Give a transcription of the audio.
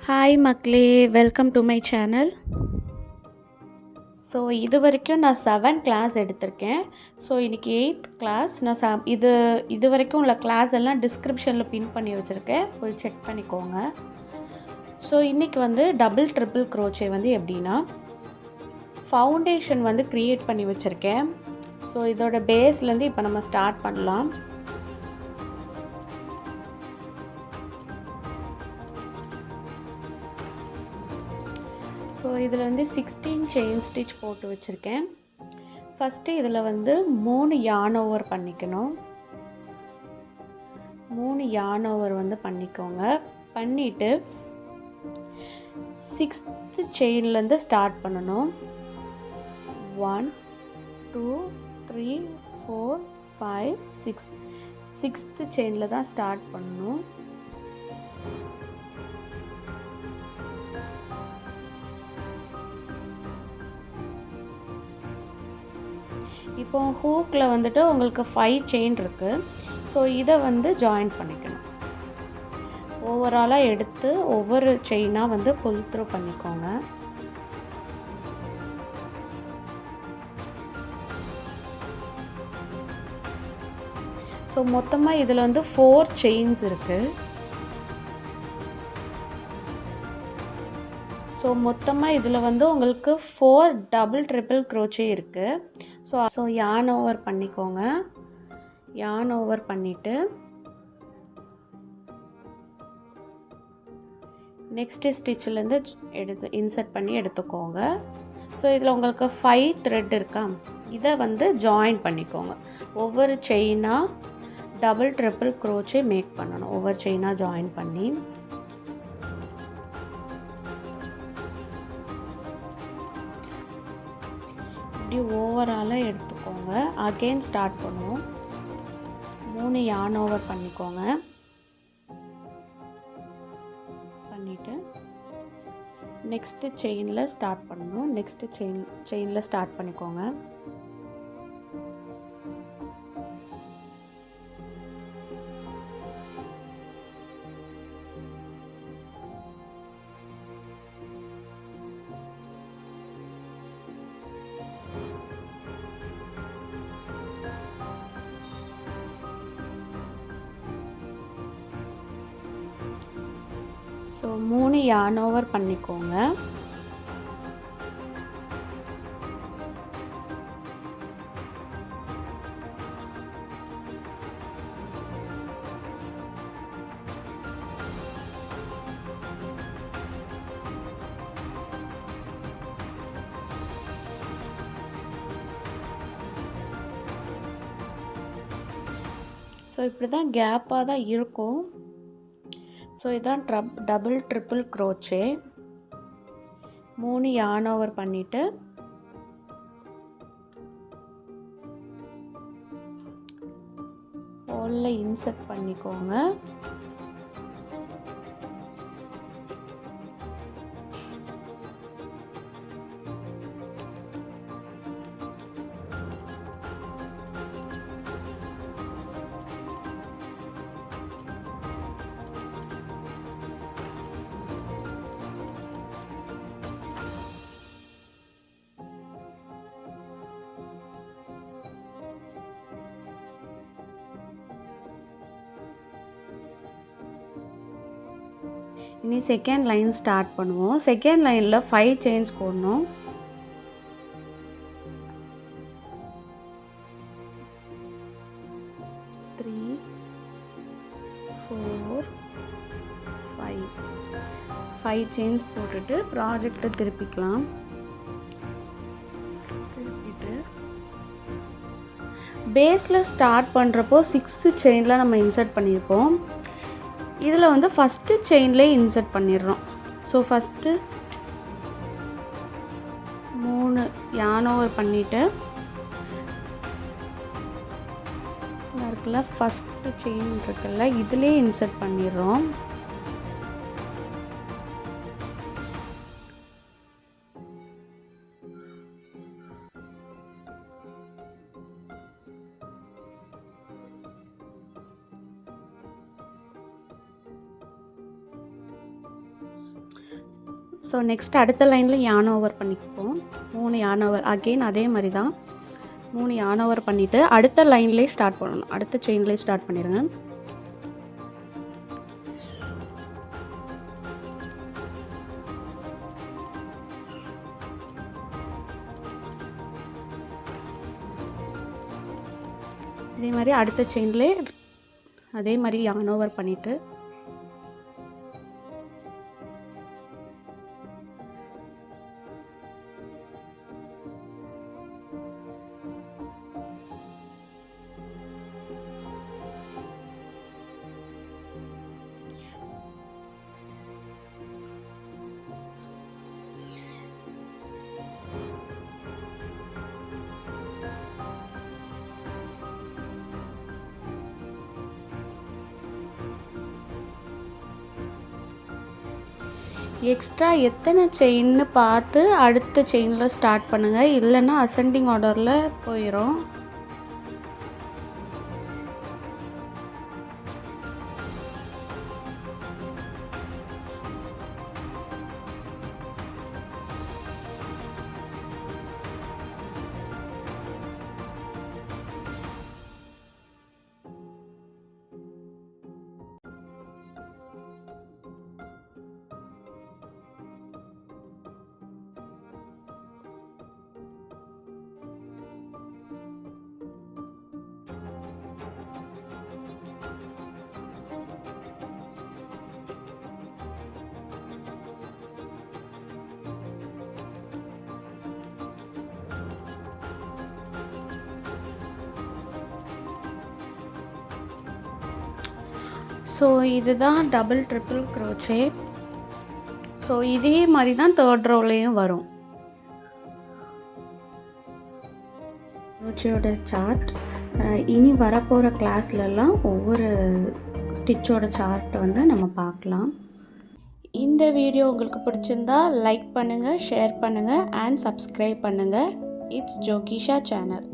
Hi மக்களே, welcome to my channel. So இது வரைக்கும் நான் 7 கிளாஸ் எடுத்திருக்கேன். ஸோ இன்றைக்கி 8th கிளாஸ். நான் இது வரைக்கும் உள்ள கிளாஸ் எல்லாம் டிஸ்கிரிப்ஷனில் பின் பண்ணி வச்சுருக்கேன், போய் செக் பண்ணிக்கோங்க. ஸோ இன்றைக்கி வந்து டபுள் ட்ரிபிள் க்ரோச்சே வந்து எப்படின்னா, ஃபவுண்டேஷன் வந்து க்ரியேட் பண்ணி வச்சுருக்கேன். ஸோ இதோட பேஸ்லேருந்து இப்போ நம்ம ஸ்டார்ட் பண்ணலாம். ஸோ இதில் வந்து 16 செயின் ஸ்டிச் போட்டு வச்சுருக்கேன். ஃபஸ்ட்டு இதில் வந்து 3 yarn over பண்ணிக்கணும். 3 yarn over வந்து பண்ணிக்கோங்க. பண்ணிவிட்டு 6th செயின்லேருந்து ஸ்டார்ட் பண்ணணும். 1 2 3 4 5 6 6th செயினில் தான் ஸ்டார்ட் பண்ணணும். இப்போ ஹூக்கில் வந்துட்டு உங்களுக்கு 5 செயின் இருக்குது. ஸோ இதை வந்து ஜாயின் பண்ணிக்கணும். ஓவராலாக எடுத்து ஒவ்வொரு செயினாக வந்து புல் த்ரூ பண்ணிக்கோங்க. ஸோ மொத்தமாக இதில் வந்து 4 செயின்ஸ் இருக்குது. ஸோ மொத்தமாக இதில் வந்து உங்களுக்கு 4 டபுள் ட்ரிபிள் க்ரோச்சே இருக்குது. ஸோ yarn over பண்ணிக்கோங்க. yarn over பண்ணிவிட்டு நெக்ஸ்ட்டு ஸ்டிச்சிலேருந்து இன்சர்ட் பண்ணி எடுத்துக்கோங்க. ஸோ இதில் உங்களுக்கு 5 த்ரெட் இருக்கா, இதை வந்து ஜாயின் பண்ணிக்கோங்க. ஒவ்வொரு செயினாக டபுள் ட்ரிபிள் க்ரோச்சே மேக் பண்ணணும். ஒவ்வொரு செயினாக ஜாயின் பண்ணி இப்படி ஓவராலாக எடுத்துக்கோங்க. அகெயின் ஸ்டார்ட் பண்ணுவோம். 3 yarn over பண்ணிக்கோங்க. பண்ணிவிட்டு நெக்ஸ்ட்டு செயினில் ஸ்டார்ட் பண்ணணும். நெக்ஸ்ட்டு செயினில் ஸ்டார்ட் பண்ணிக்கோங்க. ஸோ 3 yarn over பண்ணிக்கோங்க. ஸோ இப்படி தான் கேப்பாக தான் இருக்கும். ஸோ இதான் டபுள் ட்ரிபிள் க்ரோச்சே. 3 yarn over பண்ணிவிட்டு ஹோலில் இன்சர்ட் பண்ணிக்கோங்க. இனி செகண்ட் லைன் ஸ்டார்ட் பண்ணுவோம். செகண்ட் லைனில் 5 செயின்ஸ் போடணும். த்ரீ 4 5 செயின்ஸ் போட்டுட்டு ப்ராஜெக்டை திருப்பிக்கலாம். திருப்பிட்டு பேஸில் ஸ்டார்ட் பண்ணுறப்போ 6 செயினில் நம்ம இன்சர்ட் பண்ணியிருப்போம். இதில் வந்து ஃபஸ்ட்டு செயின்லேயே இன்சர்ட் பண்ணிடுறோம். ஸோ ஃபஸ்ட்டு 3 yarn over பண்ணிவிட்டு இருக்குல்ல, ஃபஸ்ட்டு செயின் இருக்குல்ல, இதிலே இன்சர்ட் பண்ணிடுறோம். ஸோ நெக்ஸ்ட் அடுத்த லைனில் yarn ஓவர் பண்ணிப்போம். 3 yarn ஓவர் அகெயின் அதே மாதிரி தான் 3 yarn ஓவர் பண்ணிவிட்டு அடுத்த லைன்லேயே ஸ்டார்ட் பண்ணணும். அடுத்த செயின்லேயே ஸ்டார்ட் பண்ணிடுங்க. இதே மாதிரி அடுத்த செயின்லேயே அதே மாதிரி yarn ஓவர் பண்ணிவிட்டு எக்ஸ்ட்ரா எத்தனை செயின்னு பார்த்து அடுத்த செயினில் ஸ்டார்ட் பண்ணுங்கள். இல்லைன்னா அசெண்டிங் ஆர்டரில் போயிடும். ஸோ இதுதான் டபுள் ட்ரிபிள் க்ரோச்சே. ஸோ இதே மாதிரி தான் தேர்ட் ரோலையும் வரும். க்ரோச்சேயோட சார்ட் இனி வரப்போகிற கிளாஸ்லலாம் ஒவ்வொரு ஸ்டிச்சோட சார்ட் வந்து நம்ம பார்க்கலாம். இந்த வீடியோ உங்களுக்கு பிடிச்சிருந்தா லைக் பண்ணுங்கள், ஷேர் பண்ணுங்கள் அண்ட் சப்ஸ்கிரைப் பண்ணுங்கள். இட்ஸ் ஜோகிஷா சேனல்.